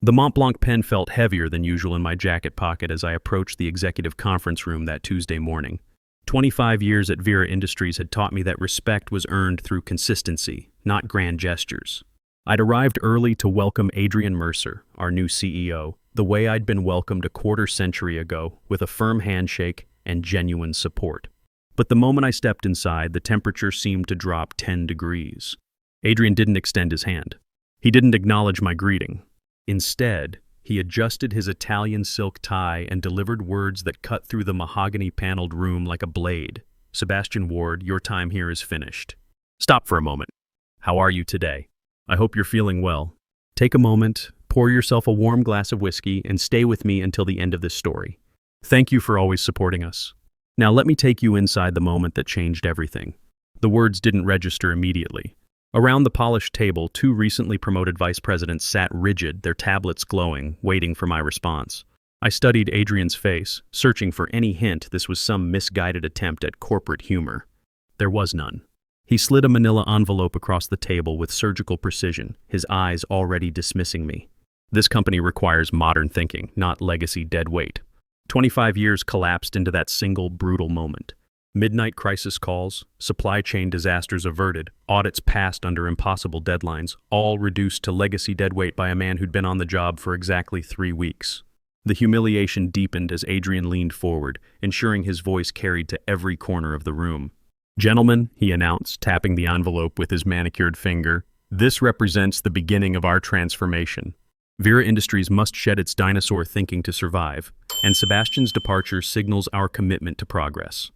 The Mont Blanc pen felt heavier than usual in my jacket pocket as I approached the executive conference room that Tuesday morning. 25 years at Vera Industries had taught me that respect was earned through consistency, not grand gestures. I'd arrived early to welcome Adrian Mercer, our new CEO, the way I'd been welcomed a quarter-century ago, with a firm handshake and genuine support. But the moment I stepped inside, the temperature seemed to drop 10 degrees. Adrian didn't extend his hand. He didn't acknowledge my greeting. Instead, he adjusted his Italian silk tie and delivered words that cut through the mahogany-paneled room like a blade. "Sebastian Ward, your time here is finished. Stop for a moment. How are you today? I hope you're feeling well. Take a moment, pour yourself a warm glass of whiskey, and stay with me until the end of this story. Thank you for always supporting us. Now let me take you inside the moment that changed everything." The words didn't register immediately. Around the polished table, two recently promoted vice presidents sat rigid, their tablets glowing, waiting for my response. I studied Adrian's face, searching for any hint this was some misguided attempt at corporate humor. There was none. He slid a manila envelope across the table with surgical precision, his eyes already dismissing me. This company requires modern thinking, not legacy deadweight. 25 years collapsed into that single brutal moment. Midnight crisis calls, supply chain disasters averted, audits passed under impossible deadlines, all reduced to legacy deadweight by a man who'd been on the job for exactly 3 weeks. The humiliation deepened as Adrian leaned forward, ensuring his voice carried to every corner of the room. "Gentlemen," he announced, tapping the envelope with his manicured finger, "this represents the beginning of our transformation. Vera Industries must shed its dinosaur thinking to survive, and Sebastian's departure signals our commitment to progress."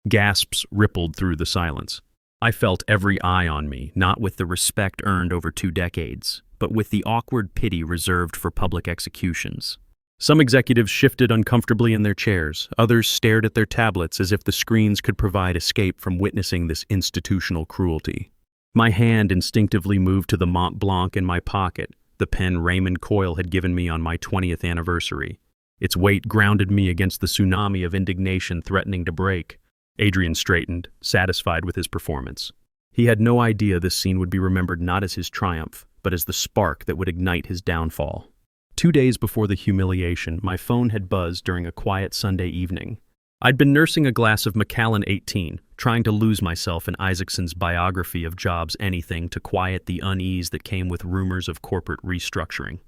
Gasps rippled through the silence. I felt every eye on me, not with the respect earned over 2 decades, but with the awkward pity reserved for public executions. Some executives shifted uncomfortably in their chairs, others stared at their tablets as if the screens could provide escape from witnessing this institutional cruelty. My hand instinctively moved to the Mont Blanc in my pocket, the pen Raymond Coyle had given me on my 20th anniversary. Its weight grounded me against the tsunami of indignation threatening to break. Adrian straightened, satisfied with his performance. He had no idea this scene would be remembered not as his triumph, but as the spark that would ignite his downfall. 2 days before the humiliation, my phone had buzzed during a quiet Sunday evening. I'd been nursing a glass of Macallan 18, trying to lose myself in Isaacson's biography of Jobs' Anything to quiet the unease that came with rumors of corporate restructuring.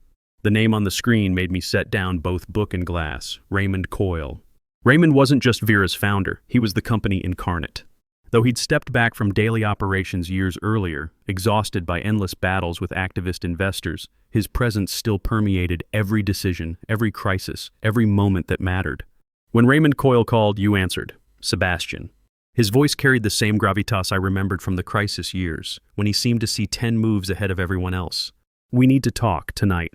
The name on the screen made me set down both book and glass, Raymond Coyle. Raymond wasn't just Vera's founder, he was the company incarnate. Though he'd stepped back from daily operations years earlier, exhausted by endless battles with activist investors, his presence still permeated every decision, every crisis, every moment that mattered. When Raymond Coyle called, you answered, "Sebastian." His voice carried the same gravitas I remembered from the crisis years, when he seemed to see 10 moves ahead of everyone else. "We need to talk tonight."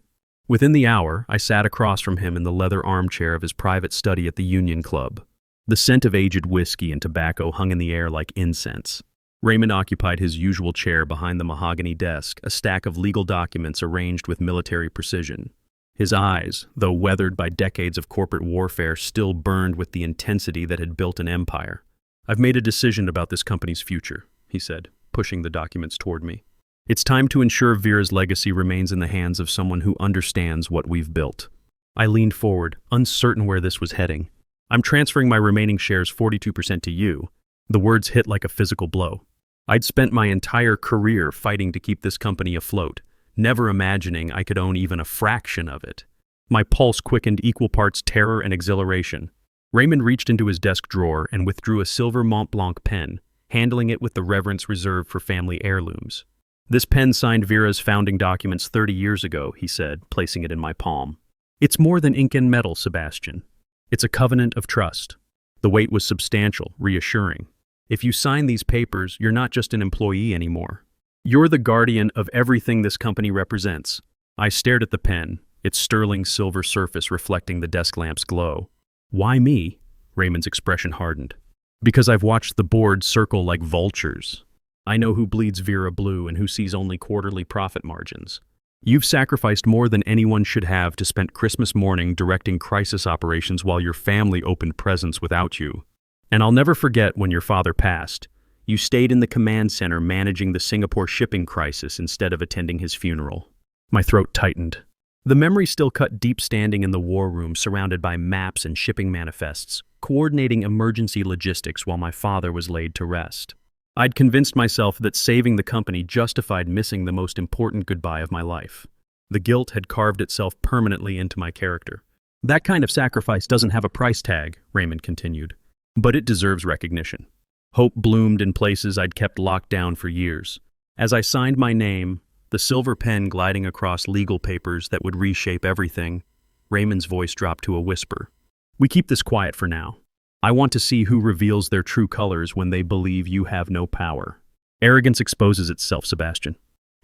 Within the hour, I sat across from him in the leather armchair of his private study at the Union Club. The scent of aged whiskey and tobacco hung in the air like incense. Raymond occupied his usual chair behind the mahogany desk, a stack of legal documents arranged with military precision. His eyes, though weathered by decades of corporate warfare, still burned with the intensity that had built an empire. "I've made a decision about this company's future," he said, pushing the documents toward me. "It's time to ensure Vera's legacy remains in the hands of someone who understands what we've built." I leaned forward, uncertain where this was heading. "I'm transferring my remaining shares 42% to you." The words hit like a physical blow. I'd spent my entire career fighting to keep this company afloat, never imagining I could own even a fraction of it. My pulse quickened equal parts terror and exhilaration. Raymond reached into his desk drawer and withdrew a silver Mont Blanc pen, handling it with the reverence reserved for family heirlooms. "This pen signed Vera's founding documents 30 years ago," he said, placing it in my palm. "It's more than ink and metal, Sebastian. It's a covenant of trust." The weight was substantial, reassuring. "If you sign these papers, you're not just an employee anymore. You're the guardian of everything this company represents." I stared at the pen, its sterling silver surface reflecting the desk lamp's glow. "Why me?" Raymond's expression hardened. "Because I've watched the board circle like vultures. I know who bleeds Vera blue and who sees only quarterly profit margins. You've sacrificed more than anyone should have to spend Christmas morning directing crisis operations while your family opened presents without you. And I'll never forget when your father passed. You stayed in the command center managing the Singapore shipping crisis instead of attending his funeral." My throat tightened. The memory still cut deep standing in the war room surrounded by maps and shipping manifests, coordinating emergency logistics while my father was laid to rest. I'd convinced myself that saving the company justified missing the most important goodbye of my life. The guilt had carved itself permanently into my character. That kind of sacrifice doesn't have a price tag, Raymond continued, but it deserves recognition. Hope bloomed in places I'd kept locked down for years. As I signed my name, the silver pen gliding across legal papers that would reshape everything, Raymond's voice dropped to a whisper. We keep this quiet for now. I want to see who reveals their true colors when they believe you have no power. Arrogance exposes itself, Sebastian.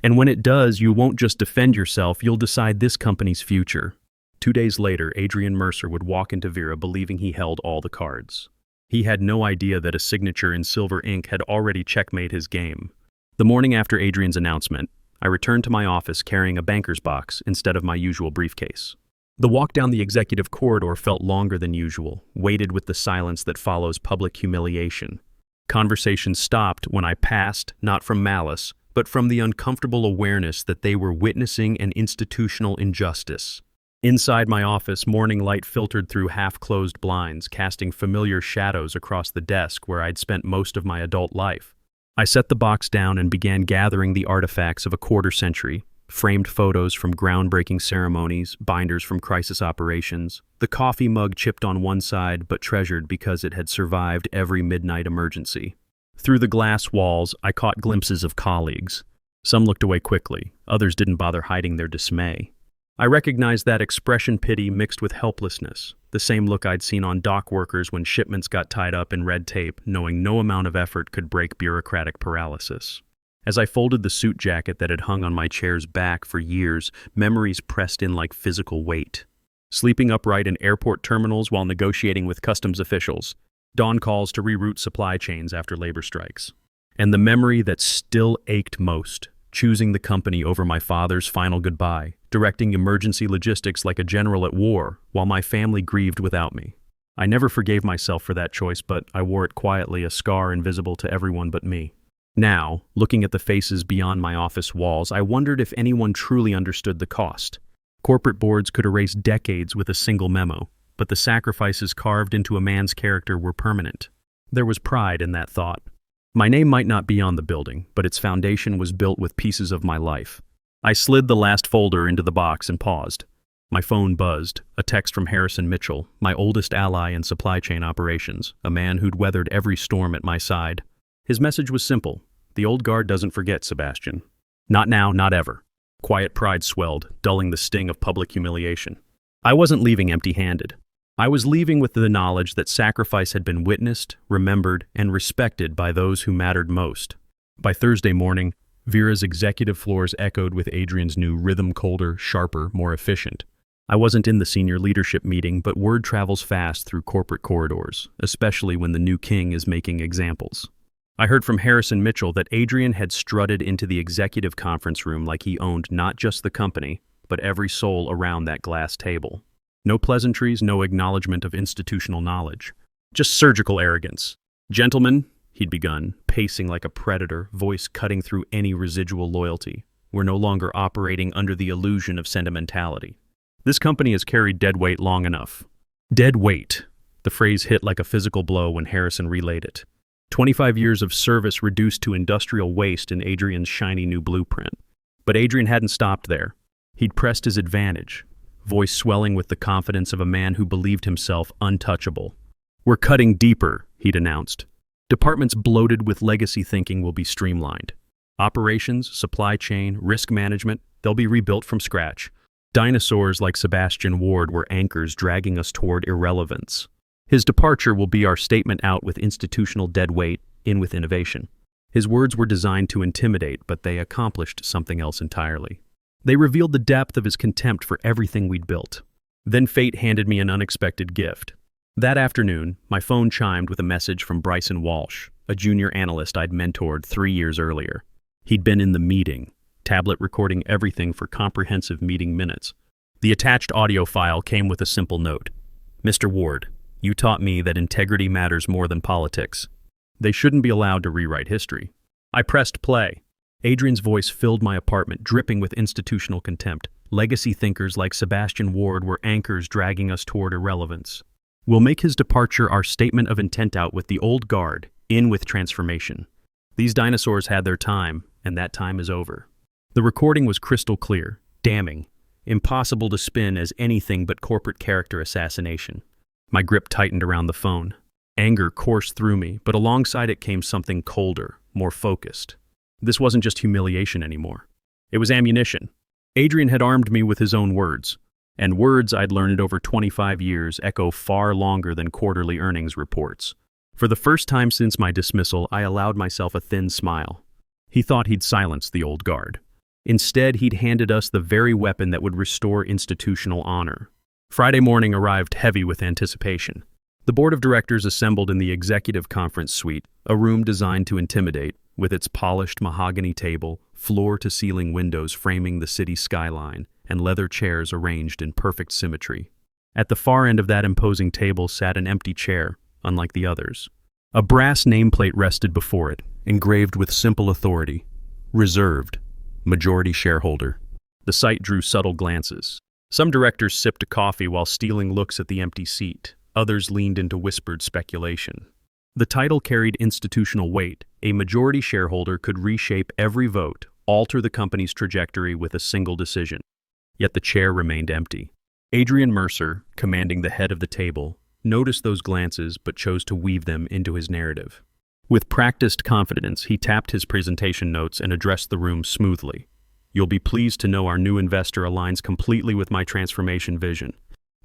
And when it does, you won't just defend yourself, you'll decide this company's future. 2 days later, Adrian Mercer would walk into Vera believing he held all the cards. He had no idea that a signature in silver ink had already checkmate his game. The morning after Adrian's announcement, I returned to my office carrying a banker's box instead of my usual briefcase. The walk down the executive corridor felt longer than usual, weighted with the silence that follows public humiliation. Conversation stopped when I passed, not from malice, but from the uncomfortable awareness that they were witnessing an institutional injustice. Inside my office, morning light filtered through half-closed blinds, casting familiar shadows across the desk where I'd spent most of my adult life. I set the box down and began gathering the artifacts of a quarter century, framed photos from groundbreaking ceremonies, binders from crisis operations, the coffee mug chipped on one side but treasured because it had survived every midnight emergency. Through the glass walls, I caught glimpses of colleagues. Some looked away quickly, others didn't bother hiding their dismay. I recognized that expression pity mixed with helplessness, the same look I'd seen on dock workers when shipments got tied up in red tape, knowing no amount of effort could break bureaucratic paralysis. As I folded the suit jacket that had hung on my chair's back for years, memories pressed in like physical weight. Sleeping upright in airport terminals while negotiating with customs officials, dawn calls to reroute supply chains after labor strikes. And the memory that still ached most, choosing the company over my father's final goodbye, directing emergency logistics like a general at war, while my family grieved without me. I never forgave myself for that choice, but I wore it quietly, a scar invisible to everyone but me. Now, looking at the faces beyond my office walls, I wondered if anyone truly understood the cost. Corporate boards could erase decades with a single memo, but the sacrifices carved into a man's character were permanent. There was pride in that thought. My name might not be on the building, but its foundation was built with pieces of my life. I slid the last folder into the box and paused. My phone buzzed, a text from Harrison Mitchell, my oldest ally in supply chain operations, a man who'd weathered every storm at my side. His message was simple. The old guard doesn't forget, Sebastian. Not now, not ever. Quiet pride swelled, dulling the sting of public humiliation. I wasn't leaving empty-handed. I was leaving with the knowledge that sacrifice had been witnessed, remembered, and respected by those who mattered most. By Thursday morning, Vera's executive floors echoed with Adrian's new rhythm, colder, sharper, more efficient. I wasn't in the senior leadership meeting, but word travels fast through corporate corridors, especially when the new king is making examples. I heard from Harrison Mitchell that Adrian had strutted into the executive conference room like he owned not just the company, but every soul around that glass table. No pleasantries, no acknowledgement of institutional knowledge. Just surgical arrogance. Gentlemen, he'd begun, pacing like a predator, voice cutting through any residual loyalty. We're no longer operating under the illusion of sentimentality. This company has carried dead weight long enough. Dead weight. The phrase hit like a physical blow when Harrison relayed it. 25 years of service reduced to industrial waste in Adrian's shiny new blueprint. But Adrian hadn't stopped there. He'd pressed his advantage, voice swelling with the confidence of a man who believed himself untouchable. We're cutting deeper, he'd announced. Departments bloated with legacy thinking will be streamlined. Operations, supply chain, risk management, they'll be rebuilt from scratch. Dinosaurs like Sebastian Ward were anchors dragging us toward irrelevance. His departure will be our statement out with institutional dead weight, in with innovation. His words were designed to intimidate, but they accomplished something else entirely. They revealed the depth of his contempt for everything we'd built. Then fate handed me an unexpected gift. That afternoon, my phone chimed with a message from Bryson Walsh, a junior analyst I'd mentored 3 years earlier. He'd been in the meeting, tablet recording everything for comprehensive meeting minutes. The attached audio file came with a simple note. Mr. Ward, you taught me that integrity matters more than politics. They shouldn't be allowed to rewrite history. I pressed play. Adrian's voice filled my apartment, dripping with institutional contempt. Legacy thinkers like Sebastian Ward were anchors dragging us toward irrelevance. We'll make his departure our statement of intent out with the old guard, in with transformation. These dinosaurs had their time, and that time is over. The recording was crystal clear, damning, impossible to spin as anything but corporate character assassination. My grip tightened around the phone. Anger coursed through me, but alongside it came something colder, more focused. This wasn't just humiliation anymore. It was ammunition. Adrian had armed me with his own words, and words I'd learned over 25 years echo far longer than quarterly earnings reports. For the first time since my dismissal, I allowed myself a thin smile. He thought he'd silenced the old guard. Instead, he'd handed us the very weapon that would restore institutional honor. Friday morning arrived heavy with anticipation. The board of directors assembled in the executive conference suite, a room designed to intimidate, with its polished mahogany table, floor-to-ceiling windows framing the city skyline, and leather chairs arranged in perfect symmetry. At the far end of that imposing table sat an empty chair, unlike the others. A brass nameplate rested before it, engraved with simple authority. Reserved. Majority shareholder. The sight drew subtle glances. Some directors sipped a coffee while stealing looks at the empty seat. Others leaned into whispered speculation. The title carried institutional weight. A majority shareholder could reshape every vote, alter the company's trajectory with a single decision. Yet the chair remained empty. Adrian Mercer, commanding the head of the table, noticed those glances but chose to weave them into his narrative. With practiced confidence, he tapped his presentation notes and addressed the room smoothly. You'll be pleased to know our new investor aligns completely with my transformation vision.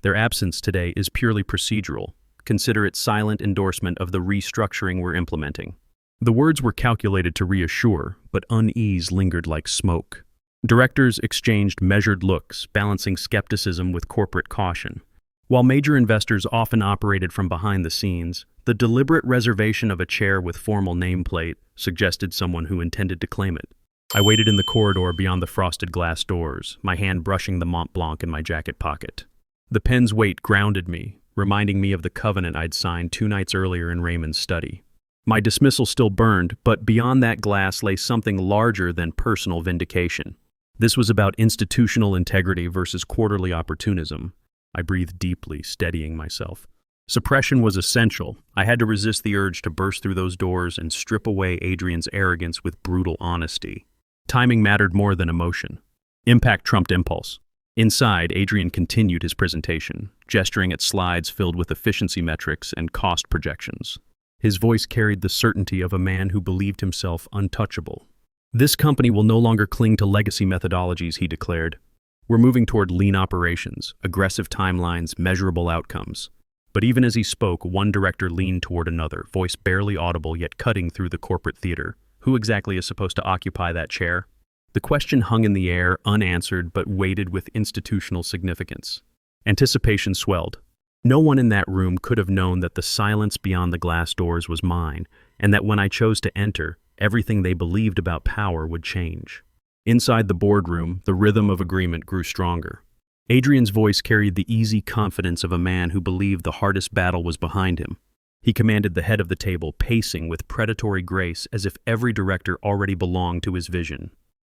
Their absence today is purely procedural. Consider it silent endorsement of the restructuring we're implementing. The words were calculated to reassure, but unease lingered like smoke. Directors exchanged measured looks, balancing skepticism with corporate caution. While major investors often operated from behind the scenes, the deliberate reservation of a chair with formal nameplate suggested someone who intended to claim it. I waited in the corridor beyond the frosted glass doors, my hand brushing the Mont Blanc in my jacket pocket. The pen's weight grounded me, reminding me of the covenant I'd signed 2 nights earlier in Raymond's study. My dismissal still burned, but beyond that glass lay something larger than personal vindication. This was about institutional integrity versus quarterly opportunism. I breathed deeply, steadying myself. Suppression was essential. I had to resist the urge to burst through those doors and strip away Adrian's arrogance with brutal honesty. Timing mattered more than emotion. Impact trumped impulse. Inside, Adrian continued his presentation, gesturing at slides filled with efficiency metrics and cost projections. His voice carried the certainty of a man who believed himself untouchable. This company will no longer cling to legacy methodologies, he declared. We're moving toward lean operations, aggressive timelines, measurable outcomes. But even as he spoke, one director leaned toward another, voice barely audible yet cutting through the corporate theater. Who exactly is supposed to occupy that chair? The question hung in the air, unanswered, but weighted with institutional significance. Anticipation swelled. No one in that room could have known that the silence beyond the glass doors was mine, and that when I chose to enter, everything they believed about power would change. Inside the boardroom, the rhythm of agreement grew stronger. Adrian's voice carried the easy confidence of a man who believed the hardest battle was behind him. He commanded the head of the table, pacing with predatory grace as if every director already belonged to his vision.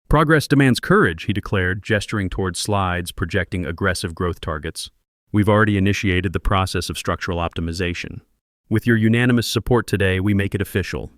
Progress demands courage, he declared, gesturing toward slides projecting aggressive growth targets. We've already initiated the process of structural optimization. With your unanimous support today, we make it official.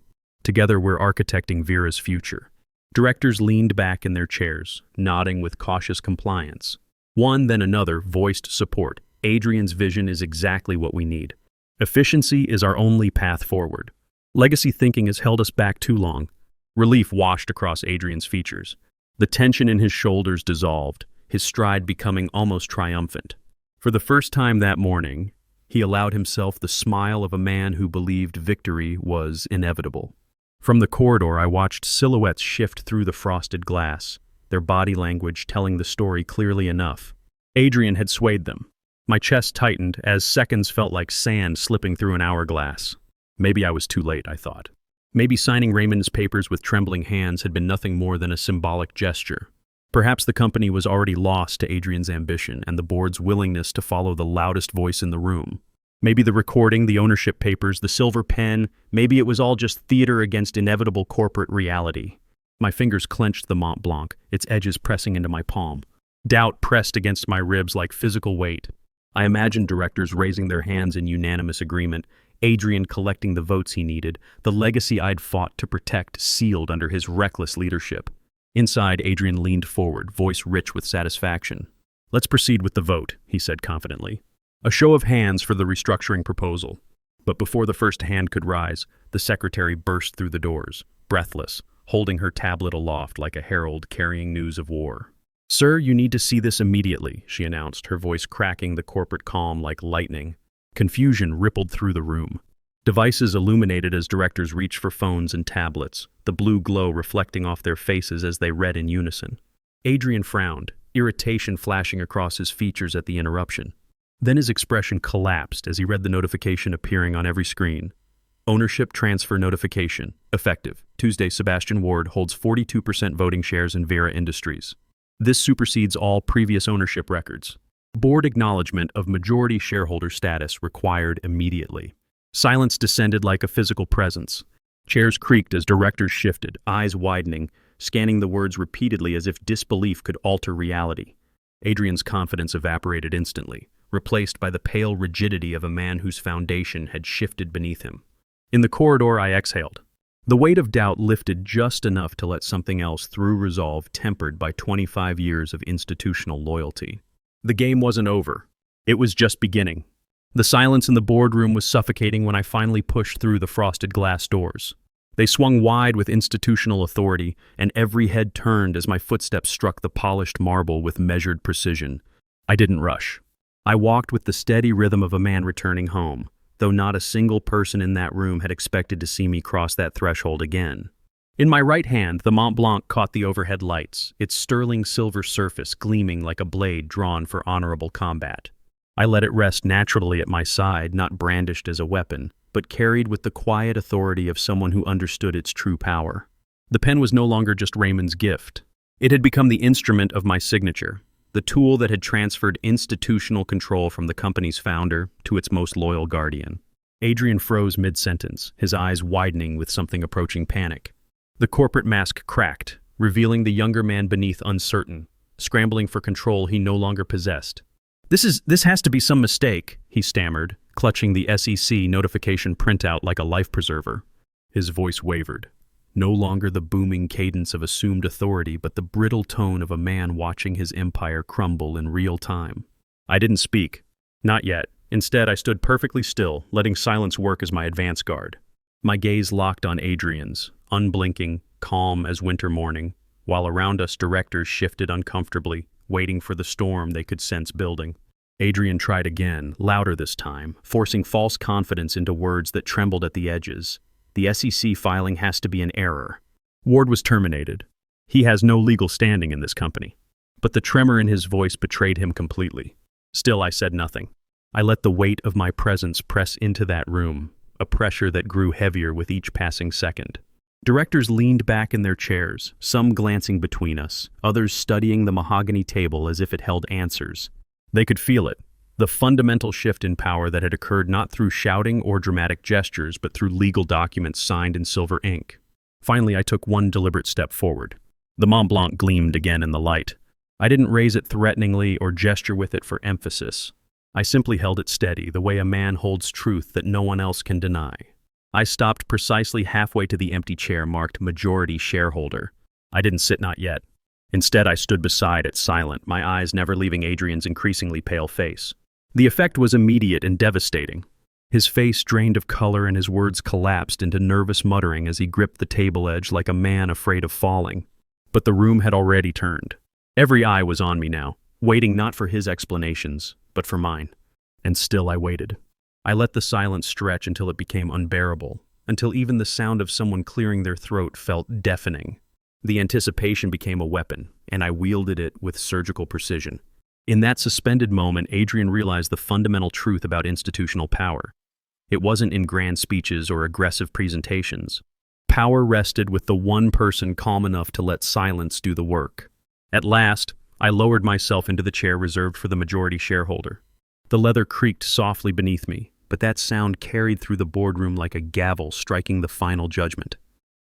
Together, we're architecting Vera's future. Directors leaned back in their chairs, nodding with cautious compliance. One, then another, voiced support. Adrian's vision is exactly what we need. Efficiency is our only path forward. Legacy thinking has held us back too long. Relief washed across Adrian's features. The tension in his shoulders dissolved, his stride becoming almost triumphant. For the first time that morning, he allowed himself the smile of a man who believed victory was inevitable. From the corridor, I watched silhouettes shift through the frosted glass, their body language telling the story clearly enough. Adrian had swayed them. My chest tightened as seconds felt like sand slipping through an hourglass. Maybe I was too late, I thought. Maybe signing Raymond's papers with trembling hands had been nothing more than a symbolic gesture. Perhaps the company was already lost to Adrian's ambition and the board's willingness to follow the loudest voice in the room. Maybe the recording, the ownership papers, the silver pen, maybe it was all just theater against inevitable corporate reality. My fingers clenched the Mont Blanc, its edges pressing into my palm. Doubt pressed against my ribs like physical weight. I imagined directors raising their hands in unanimous agreement, Adrian collecting the votes he needed, the legacy I'd fought to protect sealed under his reckless leadership. Inside, Adrian leaned forward, voice rich with satisfaction. "Let's proceed with the vote," he said confidently. A show of hands for the restructuring proposal. But before the first hand could rise, the secretary burst through the doors, breathless, holding her tablet aloft like a herald carrying news of war. "Sir, you need to see this immediately," she announced, her voice cracking the corporate calm like lightning. Confusion rippled through the room. Devices illuminated as directors reached for phones and tablets, the blue glow reflecting off their faces as they read in unison. Adrian frowned, irritation flashing across his features at the interruption. Then his expression collapsed as he read the notification appearing on every screen. Ownership transfer notification. Effective. Tuesday, Sebastian Ward holds 42% voting shares in Vera Industries. This supersedes all previous ownership records. Board acknowledgement of majority shareholder status required immediately. Silence descended like a physical presence. Chairs creaked as directors shifted, eyes widening, scanning the words repeatedly as if disbelief could alter reality. Adrian's confidence evaporated instantly, replaced by the pale rigidity of a man whose foundation had shifted beneath him. In the corridor, I exhaled. The weight of doubt lifted just enough to let something else through resolve tempered by 25 years of institutional loyalty. The game wasn't over. It was just beginning. The silence in the boardroom was suffocating when I finally pushed through the frosted glass doors. They swung wide with institutional authority, and every head turned as my footsteps struck the polished marble with measured precision. I didn't rush. I walked with the steady rhythm of a man returning home, though not a single person in that room had expected to see me cross that threshold again. In my right hand, the Mont Blanc caught the overhead lights, its sterling silver surface gleaming like a blade drawn for honorable combat. I let it rest naturally at my side, not brandished as a weapon, but carried with the quiet authority of someone who understood its true power. The pen was no longer just Raymond's gift. It had become the instrument of my signature, the tool that had transferred institutional control from the company's founder to its most loyal guardian. Adrian froze mid-sentence, his eyes widening with something approaching panic. The corporate mask cracked, revealing the younger man beneath uncertain, scrambling for control he no longer possessed. This has to be some mistake," he stammered, clutching the SEC notification printout like a life preserver. His voice wavered. No longer the booming cadence of assumed authority, but the brittle tone of a man watching his empire crumble in real time. I didn't speak. Not yet. Instead, I stood perfectly still, letting silence work as my advance guard. My gaze locked on Adrian's, unblinking, calm as winter morning, while around us directors shifted uncomfortably, waiting for the storm they could sense building. Adrian tried again, louder this time, forcing false confidence into words that trembled at the edges. "The SEC filing has to be an error. Ward was terminated. He has no legal standing in this company." But the tremor in his voice betrayed him completely. Still, I said nothing. I let the weight of my presence press into that room, a pressure that grew heavier with each passing second. Directors leaned back in their chairs, some glancing between us, others studying the mahogany table as if it held answers. They could feel it, the fundamental shift in power that had occurred not through shouting or dramatic gestures, but through legal documents signed in silver ink. Finally, I took one deliberate step forward. The Mont Blanc gleamed again in the light. I didn't raise it threateningly or gesture with it for emphasis. I simply held it steady, the way a man holds truth that no one else can deny. I stopped precisely halfway to the empty chair marked majority shareholder. I didn't sit, not yet. Instead, I stood beside it, silent, my eyes never leaving Adrian's increasingly pale face. The effect was immediate and devastating. His face drained of color and his words collapsed into nervous muttering as he gripped the table edge like a man afraid of falling. But the room had already turned. Every eye was on me now, waiting not for his explanations, but for mine. And still I waited. I let the silence stretch until it became unbearable, until even the sound of someone clearing their throat felt deafening. The anticipation became a weapon, and I wielded it with surgical precision. In that suspended moment, Adrian realized the fundamental truth about institutional power. It wasn't in grand speeches or aggressive presentations. Power rested with the one person calm enough to let silence do the work. At last, I lowered myself into the chair reserved for the majority shareholder. The leather creaked softly beneath me, but that sound carried through the boardroom like a gavel striking the final judgment.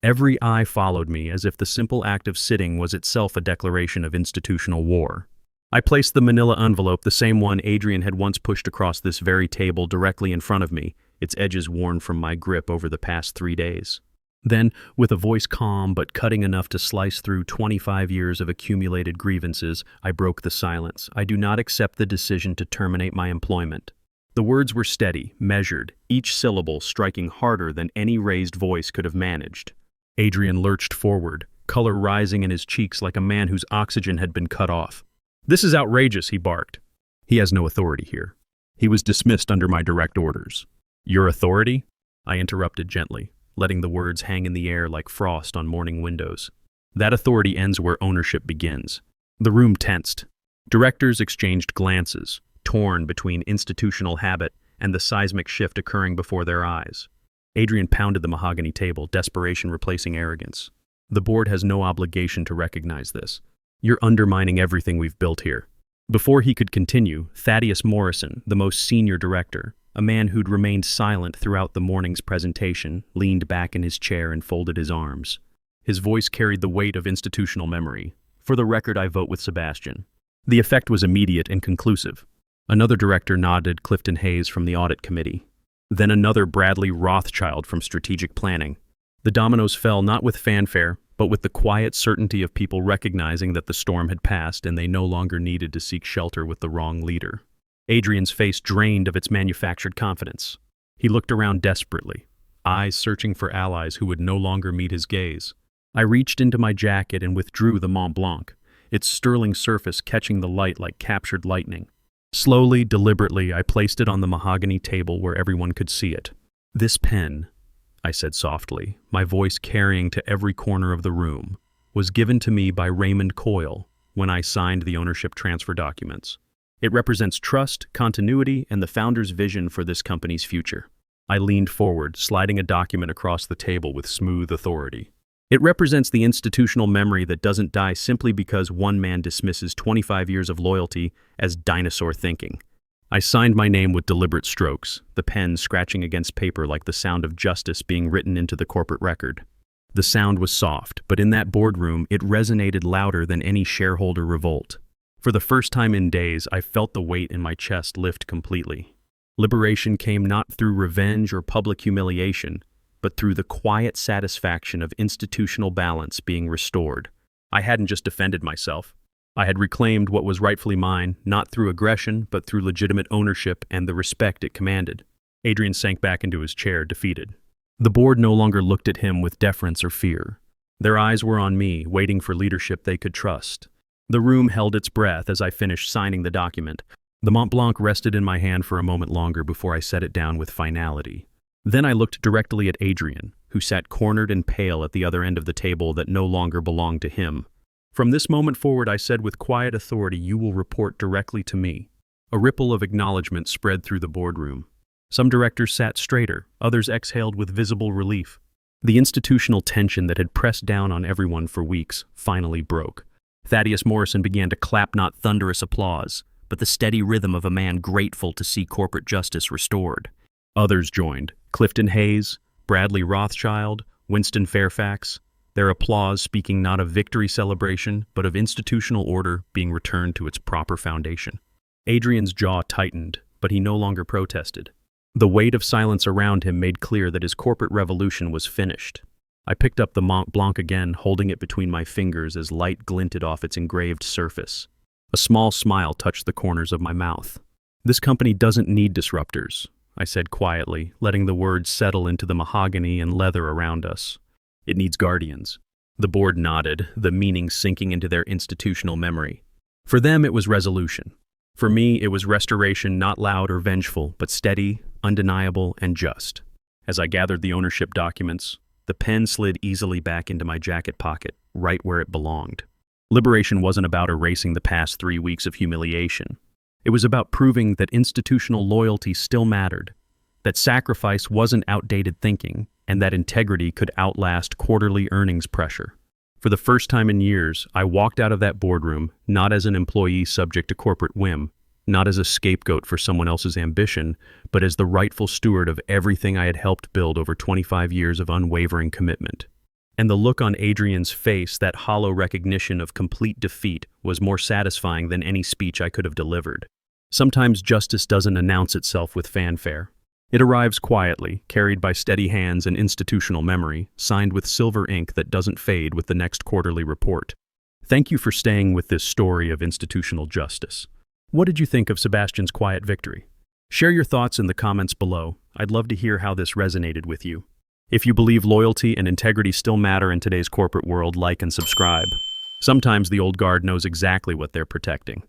Every eye followed me as if the simple act of sitting was itself a declaration of institutional war. I placed the manila envelope, the same one Adrian had once pushed across this very table, directly in front of me, its edges worn from my grip over the past 3 days. Then, with a voice calm but cutting enough to slice through 25 years of accumulated grievances, I broke the silence. I do not accept the decision to terminate my employment. The words were steady, measured, each syllable striking harder than any raised voice could have managed. Adrian lurched forward, color rising in his cheeks like a man whose oxygen had been cut off. "This is outrageous," he barked. "He has no authority here. He was dismissed under my direct orders." "Your authority?" I interrupted gently, letting the words hang in the air like frost on morning windows. "That authority ends where ownership begins." The room tensed. Directors exchanged glances, torn between institutional habit and the seismic shift occurring before their eyes. Adrian pounded the mahogany table, desperation replacing arrogance. "The board has no obligation to recognize this. You're undermining everything we've built here." Before he could continue, Thaddeus Morrison, the most senior director, a man who'd remained silent throughout the morning's presentation, leaned back in his chair and folded his arms. His voice carried the weight of institutional memory. "For the record, I vote with Sebastian." The effect was immediate and conclusive. Another director nodded, Clifton Hayes from the audit committee. Then another, Bradley Rothschild from strategic planning. The dominoes fell not with fanfare, but with the quiet certainty of people recognizing that the storm had passed and they no longer needed to seek shelter with the wrong leader. Adrian's face drained of its manufactured confidence. He looked around desperately, eyes searching for allies who would no longer meet his gaze. I reached into my jacket and withdrew the Mont Blanc, its sterling surface catching the light like captured lightning. Slowly, deliberately, I placed it on the mahogany table where everyone could see it. "This pen," I said softly, my voice carrying to every corner of the room, "was given to me by Raymond Coyle when I signed the ownership transfer documents. It represents trust, continuity, and the founder's vision for this company's future." I leaned forward, sliding a document across the table with smooth authority. "It represents the institutional memory that doesn't die simply because one man dismisses 25 years of loyalty as dinosaur thinking." I signed my name with deliberate strokes, the pen scratching against paper like the sound of justice being written into the corporate record. The sound was soft, but in that boardroom it resonated louder than any shareholder revolt. For the first time in days, I felt the weight in my chest lift completely. Liberation came not through revenge or public humiliation, but through the quiet satisfaction of institutional balance being restored. I hadn't just defended myself. I had reclaimed what was rightfully mine, not through aggression, but through legitimate ownership and the respect it commanded. Adrian sank back into his chair, defeated. The board no longer looked at him with deference or fear. Their eyes were on me, waiting for leadership they could trust. The room held its breath as I finished signing the document. The Mont Blanc rested in my hand for a moment longer before I set it down with finality. Then I looked directly at Adrian, who sat cornered and pale at the other end of the table that no longer belonged to him. "From this moment forward," I said with quiet authority, "you will report directly to me." A ripple of acknowledgement spread through the boardroom. Some directors sat straighter, others exhaled with visible relief. The institutional tension that had pressed down on everyone for weeks finally broke. Thaddeus Morrison began to clap not thunderous applause, but the steady rhythm of a man grateful to see corporate justice restored. Others joined, Clifton Hayes, Bradley Rothschild, Winston Fairfax, their applause speaking not of victory celebration, but of institutional order being returned to its proper foundation. Adrian's jaw tightened, but he no longer protested. The weight of silence around him made clear that his corporate revolution was finished. I picked up the Mont Blanc again, holding it between my fingers as light glinted off its engraved surface. A small smile touched the corners of my mouth. "This company doesn't need disruptors," I said quietly, letting the words settle into the mahogany and leather around us. "It needs guardians." The board nodded, the meaning sinking into their institutional memory. For them, it was resolution. For me, it was restoration, not loud or vengeful, but steady, undeniable, and just. As I gathered the ownership documents, the pen slid easily back into my jacket pocket, right where it belonged. Liberation wasn't about erasing the past 3 weeks of humiliation. It was about proving that institutional loyalty still mattered, that sacrifice wasn't outdated thinking, and that integrity could outlast quarterly earnings pressure. For the first time in years, I walked out of that boardroom not as an employee subject to corporate whim, not as a scapegoat for someone else's ambition, but as the rightful steward of everything I had helped build over 25 years of unwavering commitment. And the look on Adrian's face, that hollow recognition of complete defeat, was more satisfying than any speech I could have delivered. Sometimes justice doesn't announce itself with fanfare. It arrives quietly, carried by steady hands and institutional memory, signed with silver ink that doesn't fade with the next quarterly report. Thank you for staying with this story of institutional justice. What did you think of Sebastian's quiet victory? Share your thoughts in the comments below. I'd love to hear how this resonated with you. If you believe loyalty and integrity still matter in today's corporate world, like and subscribe. Sometimes the old guard knows exactly what they're protecting.